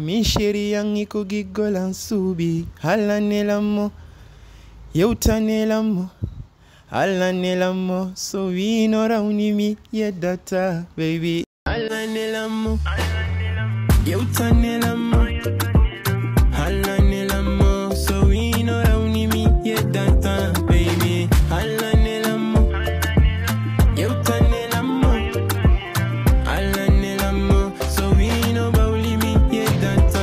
Mi chéri yangi ko giggolan subi halanelamo yeutanelamo halanelamo so wino rawnimi yeddata baby halanelamo yeutanelamo halanelamo so wino rawnimi yeddata baby halanelamo yeutanelamo halanelamo so wino bawlimi yeddata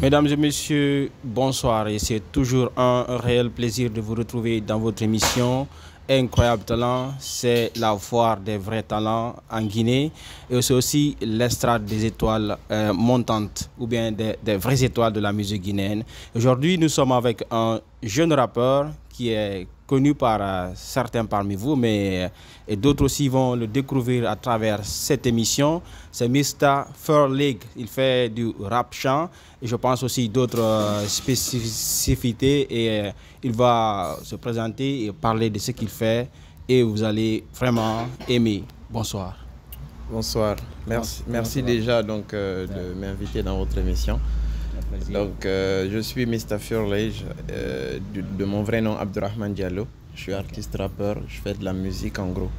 Mesdames et messieurs, bonsoir et c'est toujours un réel plaisir de vous retrouver dans votre émission Incroyable Talent. C'est la foire des vrais talents en Guinée et c'est aussi l'estrade des étoiles montantes ou bien des vraies étoiles de la musique guinéenne. Aujourd'hui, nous sommes avec un jeune rappeur qui est connu par certains parmi vous, mais et d'autres aussi vont le découvrir à travers cette émission. C'est Mr. Furleague. Il fait du rap chant et je pense aussi d'autres spécificités et il va se présenter et parler de ce qu'il fait et vous allez vraiment aimer. Bonsoir. Bonsoir. Merci déjà donc, de m'inviter dans votre émission. Donc, je suis Mr. Furleague, de mon vrai nom Abdurrahman Diallo. Je suis artiste rappeur, je fais de la musique en gros.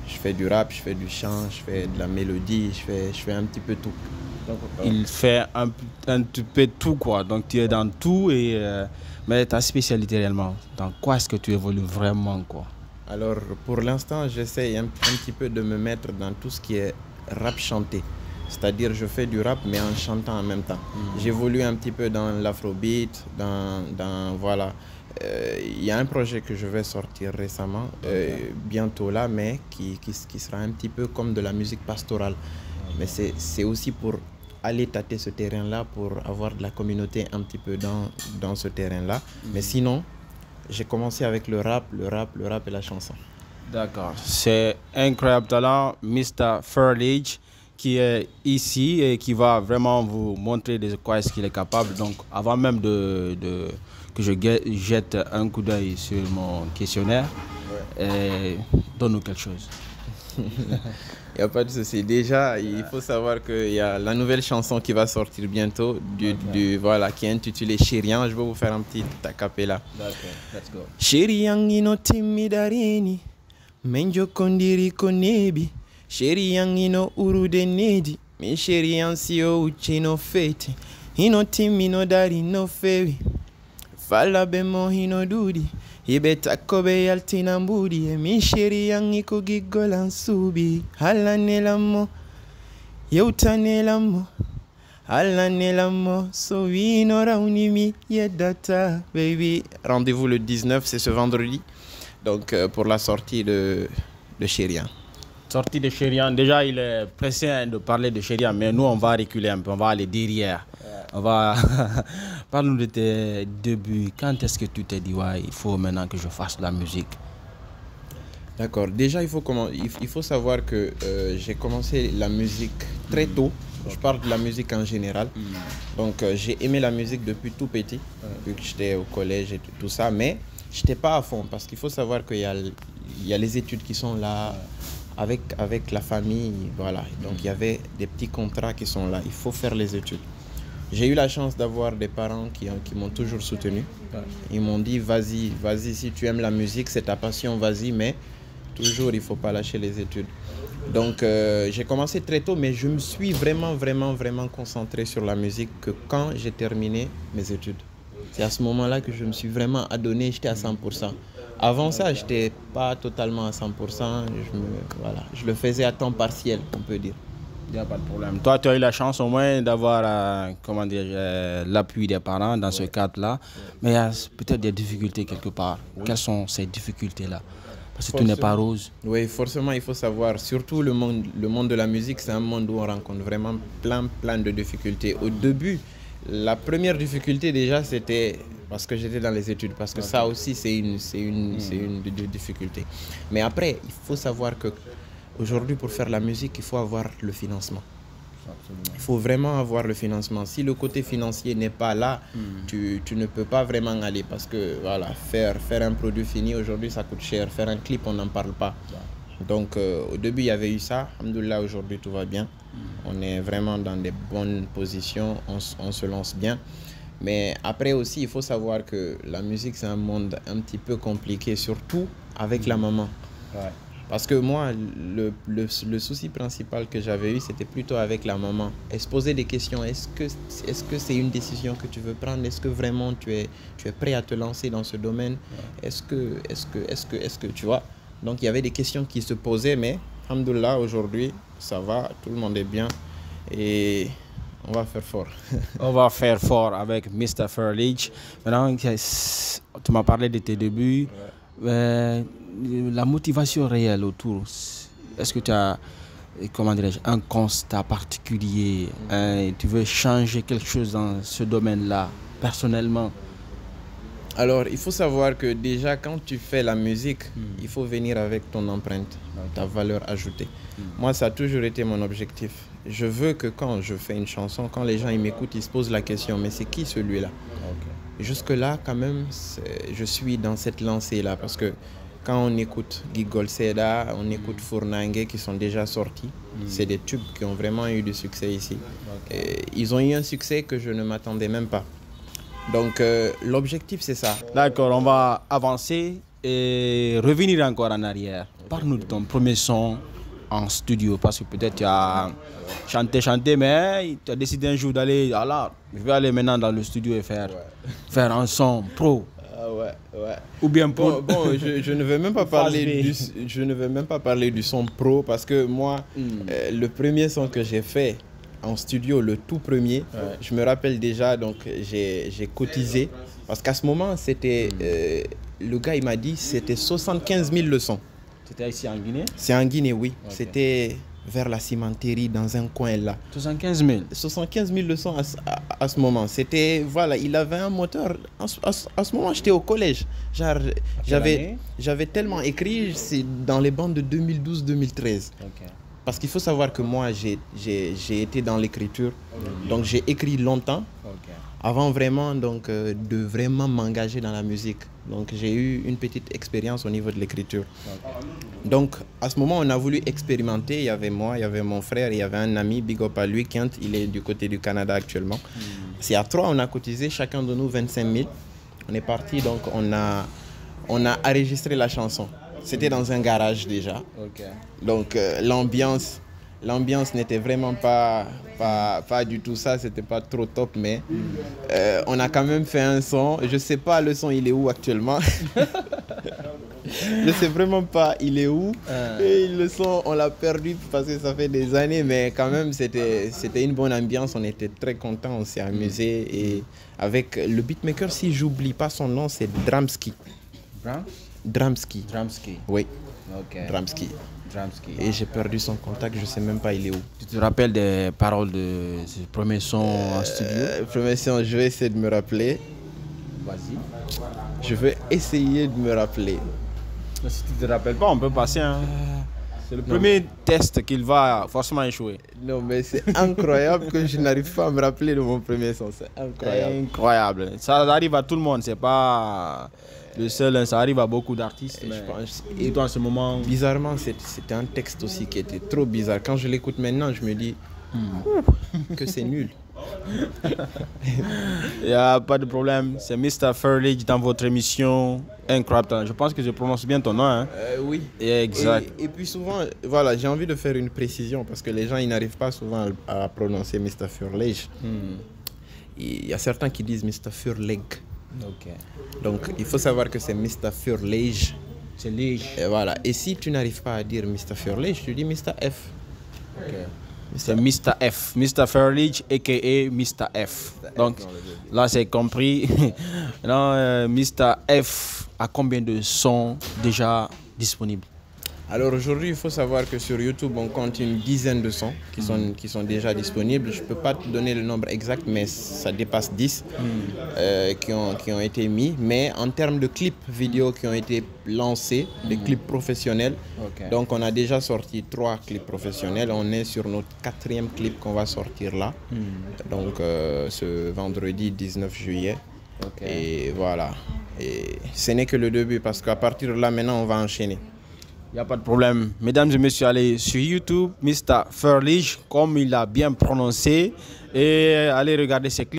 Je fais du rap, je fais du chant, je fais de la mélodie, je fais un petit peu tout. Donc, il fait un petit peu tout quoi, donc tu es dans tout, mais ta spécialité réellement, dans quoi est-ce que tu évolues vraiment quoi? Alors pour l'instant j'essaie un petit peu de me mettre dans tout ce qui est rap chanté. C'est-à-dire je fais du rap mais en chantant en même temps. J'évolue un petit peu dans l'afrobeat, voilà. Il y a un projet que je vais sortir récemment, bientôt là, mais qui sera un petit peu comme de la musique pastorale. Mais c'est aussi pour aller tâter ce terrain-là, pour avoir de la communauté un petit peu dans ce terrain-là. Mais sinon, j'ai commencé avec le rap et la chanson. D'accord. C'est Incroyable Talent, Mr. Furleague, qui est ici et qui va vraiment vous montrer de quoi est-ce qu'il est capable. Donc, avant même que je jette un coup d'œil sur mon questionnaire, donne-nous quelque chose. Il n'y a pas de souci. Déjà, il faut savoir qu'il y a la nouvelle chanson qui va sortir bientôt, voilà, qui est intitulée Chérian. Je vais vous faire un petit a cappella. D'accord, let's go. Chérian ino timidarini, menjo kondiri konebi. Chérian ino urude nedi, mi chérian sio uchino fete. Ino timino dari no fewi. Fala bemo hino dudi. Ibeta kobe yaltina mbudi. Mi chérian iko gigolan subi. Halanelamo, yeutanelamo. Halanelamo, so wino rawnimi yeddata baby. Rendez-vous le 19, c'est ce vendredi. Donc pour la sortie de Chérian. Sortie de Chérian, déjà il est pressé de parler de Chérian, mais nous on va reculer un peu, on va aller derrière. On va parle-nous de tes débuts. Quand est-ce que tu t'es dit ouais, il faut maintenant que je fasse de la musique? D'accord, déjà il faut savoir que j'ai commencé la musique très tôt. Je parle de la musique en général. Donc j'ai aimé la musique depuis tout petit, depuis que j'étais au collège et tout ça, mais je n'étais pas à fond parce qu'il faut savoir qu'il y a les études qui sont là. Avec la famille, voilà. Donc il y avait des petits contrats qui sont là. Il faut faire les études. J'ai eu la chance d'avoir des parents qui m'ont toujours soutenu. Ils m'ont dit, vas-y, si tu aimes la musique, c'est ta passion, vas-y, mais toujours, il ne faut pas lâcher les études. Donc j'ai commencé très tôt, mais je me suis vraiment concentré sur la musique que quand j'ai terminé mes études. C'est à ce moment-là que je me suis vraiment adonné, j'étais à 100%. Avant ça, je n'étais pas totalement à 100%. Voilà, je le faisais à temps partiel, on peut dire. Il n'y a pas de problème. Toi, tu as eu la chance au moins d'avoir l'appui des parents dans ce cadre-là. Mais il y a peut-être des difficultés quelque part. Quelles sont ces difficultés-là? Parce que tout n'est pas rose. Oui, forcément, il faut savoir. Surtout le monde de la musique, c'est un monde où on rencontre vraiment plein de difficultés. Au début, la première difficulté déjà, c'était parce que j'étais dans les études. Parce que ça aussi, c'est une difficulté. Mais après, il faut savoir que aujourd'hui, pour faire la musique, il faut avoir le financement. Il faut vraiment avoir le financement. Si le côté financier n'est pas là, tu ne peux pas vraiment aller parce que voilà, faire un produit fini aujourd'hui ça coûte cher. Faire un clip, on n'en parle pas. Donc au début il y avait eu ça. Alhamdoulilah, aujourd'hui tout va bien. On est vraiment dans des bonnes positions, on se lance bien. Mais après aussi, il faut savoir que la musique, c'est un monde un petit peu compliqué, surtout avec la maman. Ouais. Parce que moi, le souci principal que j'avais eu, c'était plutôt avec la maman. Elle se posait des questions. Est-ce que c'est une décision que tu veux prendre? Est-ce que vraiment tu es prêt à te lancer dans ce domaine? Ouais. Est-ce que, tu vois? Donc, il y avait des questions qui se posaient, mais, alhamdoulilah, aujourd'hui, ça va, tout le monde est bien. Et on va faire fort. On va faire fort avec Mr. Furledge. Maintenant, tu m'as parlé de tes débuts. Ouais. La motivation réelle autour, est-ce que tu as, comment dirais-je, un constat particulier, tu veux changer quelque chose dans ce domaine-là, personnellement? Alors, il faut savoir que déjà, quand tu fais la musique, il faut venir avec ton empreinte, ta valeur ajoutée. Moi, ça a toujours été mon objectif. Je veux que quand je fais une chanson, quand les gens ils m'écoutent, ils se posent la question, mais c'est qui celui-là? Jusque-là, quand même, je suis dans cette lancée-là parce que quand on écoute Gigol Seda, on écoute Fournangue qui sont déjà sortis. C'est des tubes qui ont vraiment eu du succès ici. Et ils ont eu un succès que je ne m'attendais même pas. Donc l'objectif c'est ça. D'accord, on va avancer et revenir encore en arrière. Parle-nous de ton premier son en studio parce que peut-être tu as chanté, mais tu as décidé un jour d'aller, je vais aller maintenant dans le studio et faire un son pro. Ou bien pro. Bon, je ne vais même pas parler du son pro parce que moi, le premier son que j'ai fait en studio, le tout premier, je me rappelle déjà, donc j'ai cotisé parce qu'à ce moment, c'était le gars il m'a dit c'était 75 000 le son. C'était ici en Guinée? C'est en Guinée, oui. Okay. C'était vers la cimenterie, dans un coin là. 75 000? 75 000 le son à ce moment. C'était, voilà, il avait un moteur. À ce moment, j'étais au collège. J'avais tellement écrit, c'est dans les bandes de 2012-2013. Okay. Parce qu'il faut savoir que moi, j'ai été dans l'écriture. Donc, j'ai écrit longtemps. Okay. Avant vraiment de vraiment m'engager dans la musique. Donc j'ai eu une petite expérience au niveau de l'écriture. Okay. Donc à ce moment on a voulu expérimenter. Il y avait moi, il y avait mon frère, il y avait un ami, big up à lui, Kent, il est du côté du Canada actuellement. C'est à 3 on a cotisé, chacun de nous 25 000. On est parti, donc on a enregistré la chanson. C'était dans un garage déjà. Okay. Donc l'ambiance n'était vraiment pas du tout ça, c'était pas trop top, mais on a quand même fait un son. Je sais pas le son il est où actuellement. Je sais vraiment pas il est où. Et le son on l'a perdu parce que ça fait des années, mais quand même c'était une bonne ambiance, on était très contents, on s'est amusé. Et avec le beatmaker, si j'oublie pas son nom, c'est Dramski. Dramski. Oui. Okay. Dramski. Et j'ai perdu son contact, je sais même pas il est où. Tu te rappelles des paroles de ce premier son en studio? Premier son, je vais essayer de me rappeler. Vas-y. Je vais essayer de me rappeler. Si tu te rappelles pas, on peut passer. C'est le premier test qu'il va forcément échouer. Non, mais c'est incroyable que je n'arrive pas à me rappeler de mon premier son. C'est incroyable. Incroyable. Ça arrive à tout le monde, c'est pas le seul, ça arrive à beaucoup d'artistes. Je pense. Et toi, en ce moment. Bizarrement, c'était un texte aussi qui était trop bizarre. Quand je l'écoute maintenant, je me dis que c'est nul. Il n'y a pas de problème. C'est Mr. Furledge dans votre émission Incroyable. Je pense que je prononce bien ton nom. Hein? Oui. Exact. Et puis souvent, voilà, j'ai envie de faire une précision parce que les gens ils n'arrivent pas souvent à prononcer Mr. Furledge. Il y a certains qui disent Mr. Furledge. Okay. Donc il faut savoir que c'est Mr. Furledge. C'est Lige. Et voilà. Et si tu n'arrives pas à dire Mr. Furledge, tu dis Mr. F. Okay. C'est Mr. F. Mr. Furledge, a.k.a. Mr. F. Donc là, c'est compris. Non, Mr. F a combien de sons déjà disponibles? Alors aujourd'hui, il faut savoir que sur YouTube, on compte une dizaine de sons qui sont déjà disponibles. Je ne peux pas te donner le nombre exact, mais ça dépasse 10 qui ont été mis. Mais en termes de clips vidéo qui ont été lancés, des clips professionnels, donc on a déjà sorti 3 clips professionnels. On est sur notre 4e clip qu'on va sortir là, donc ce vendredi 19 juillet. Et voilà. Et ce n'est que le début parce qu'à partir de là, maintenant, on va enchaîner. Il n'y a pas de problème. Mesdames et messieurs, allez sur YouTube, Mr. Furlige, comme il a bien prononcé, et allez regarder ses clips.